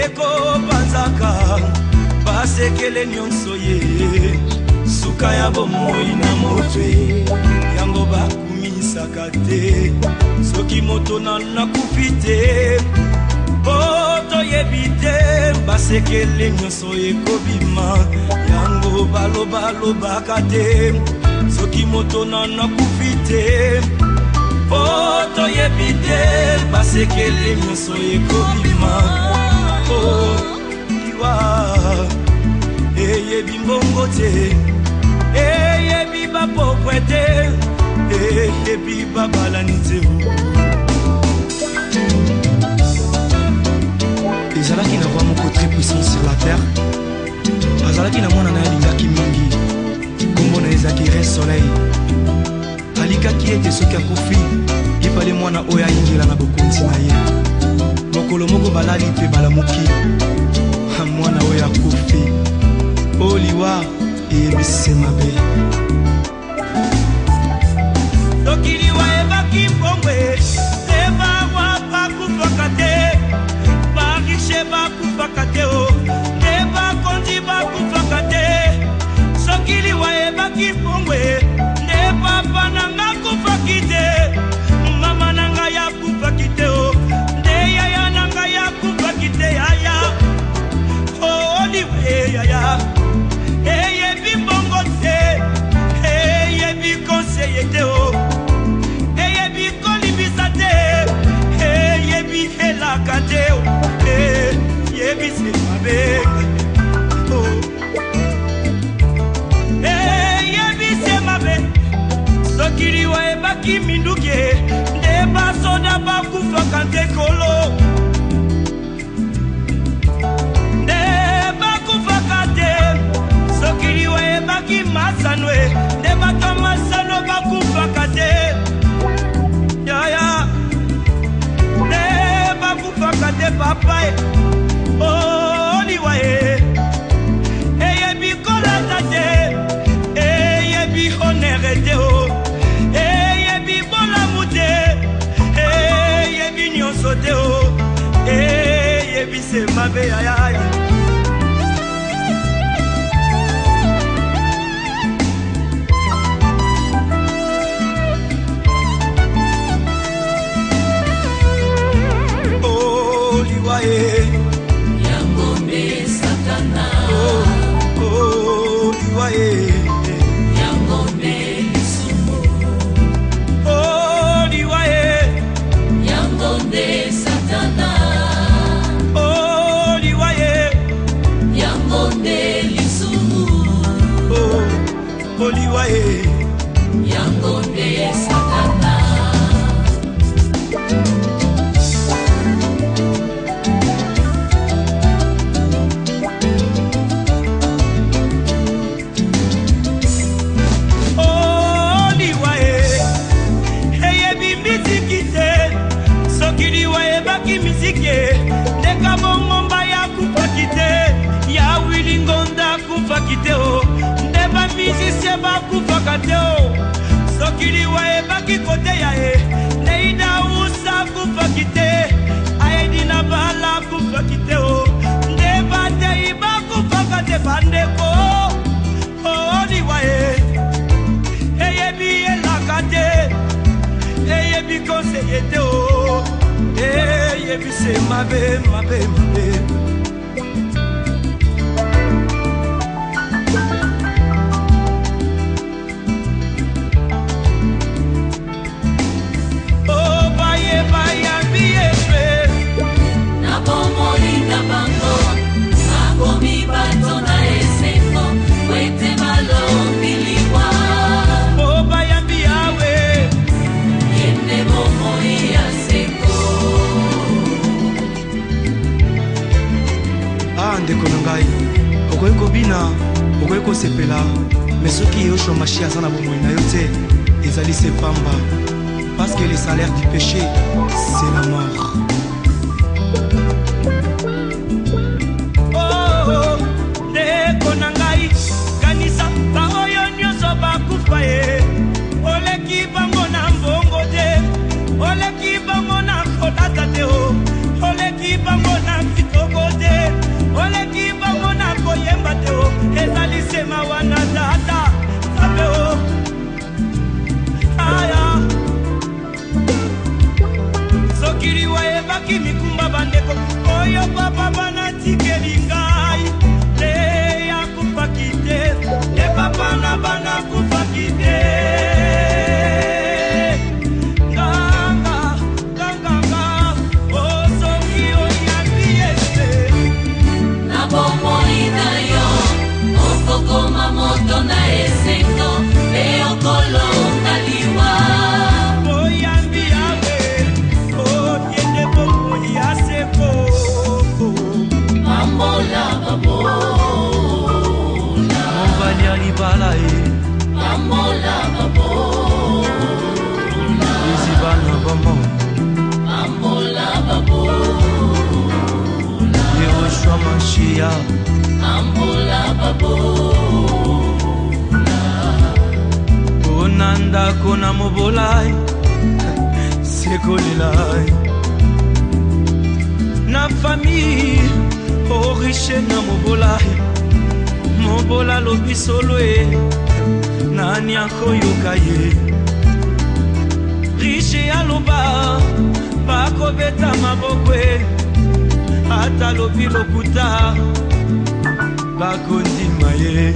ndeko banzaka basekele nyonso ye suka ya bomoi na motwe yango bakumisaka te soki moto nakufi te toyebi te basekele nyonso ekobima yango balobaka te soki moto nakufi te toyebi te basekele nyonso ekobima liwa eyebi mbongo te eyebi bapokwe te eyebi babalani te ezalaki na roi moko très puissant sur la terre azalaki na mwana na ye alingaki mingi kombo na ezalaki re soleil alikaki ete soki akufi ifale mwana oyo ayingela na bokonzi na ye mokolo moko balali mpe balamuki mwana oyo akufi oliwa eyebisi mabe soki liwa ebaki mbongwe ebawa bakufaka te barishe bakufaka te nde bakonzi bakufaka te soki liwa ebaki mbongwe nde papa nanga kufaki te mama nanga yakufaki te nde yaya nanga yakufaki te yaya oliwe yaya eyebi mbongo te eyebi konseye te eyebi kolibisa te eyebi helaka te eyebi se mabe eyebi se mabe soki liwa ebaki minduke nde basoda bakufaka te kolo nde bakufaka te soki liwa ebaki masanwe nde bato masano bakufaka te yaya nde bakufaka te papa oliwa eyebi kolata te eyebi honere te eyebi bolamu te eyebi nyonso te eyebi se mabe yaya Yangonde Satana liwaye Yangonde Lisumu liwaye Yangonde Satana liwaye Yangonde Lisumu liwaye Yangonde Satana ndeka bongomba ya kufaki te ya wilingonda kufaki te nde bamisise bakufaka te soki liwa ebaki kote ya ye neida usa kufaki te ayedi na bala kufaki te nde batei bakufaka te bandeko liwa eyebi elaka te eyebi konseye te eyebi se mabe mabe mabe baye bayambi efe na bomoli na bango akomi bato na esengo wete balombi liwa bayambi yawe yende bomoi ya sengo ndeko na ngai okoki kobina okoki kosepela me soki yoshua mashi aza na bomoi na yo te ezali se pamba parce que le salaire du péché c'est la mort ndeko na ngai kanisa baoyo nyonso bakufa ye oleki bango na mbongo te oleki bango na kolata te oleki bango na kitoko te otikeli ngai te ya kufaki te te papa na bana kufaki te Koma moto na esengo leo kolonga liwa oyambi yawe otiende bongo ya seko mamola babola ovalia libala mamola babola izibana bamo mamola babola Yehoshua Mashia mamola babola Onanda kona mobolai sekolelai na famille oriche na mobola lobi solo nani akoyoka ye riche aloba bakobeta maboko ata lobi lokuta bakondima ye